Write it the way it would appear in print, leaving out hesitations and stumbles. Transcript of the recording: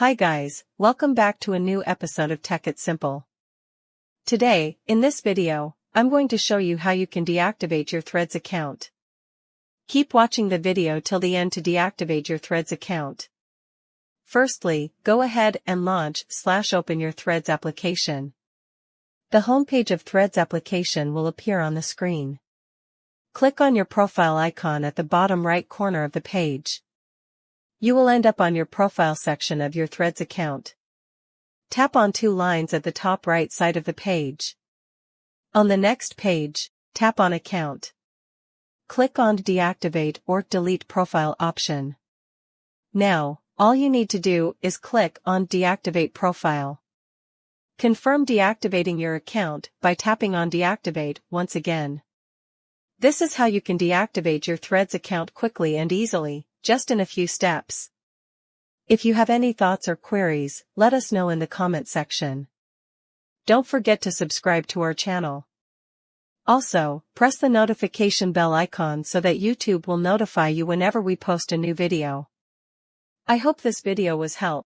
Hi guys, welcome back to a new episode of Tech It Simple. Today, in this video, I'm going to show you how you can deactivate your Threads account. Keep watching the video till the end to deactivate your Threads account. Firstly, go ahead and launch/open your Threads application. The homepage of Threads application will appear on the screen. Click on your profile icon at the bottom right corner of the page. You will end up on your profile section of your Threads account. Tap on two lines at the top right side of the page. On the next page, tap on Account. Click on Deactivate or Delete Profile option. Now, all you need to do is click on Deactivate Profile. Confirm deactivating your account by tapping on Deactivate once again. This is how you can deactivate your Threads account quickly and easily, just in a few steps. If you have any thoughts or queries, let us know in the comment section. Don't forget to subscribe to our channel. Also, press the notification bell icon so that YouTube will notify you whenever we post a new video. I hope this video was helpful.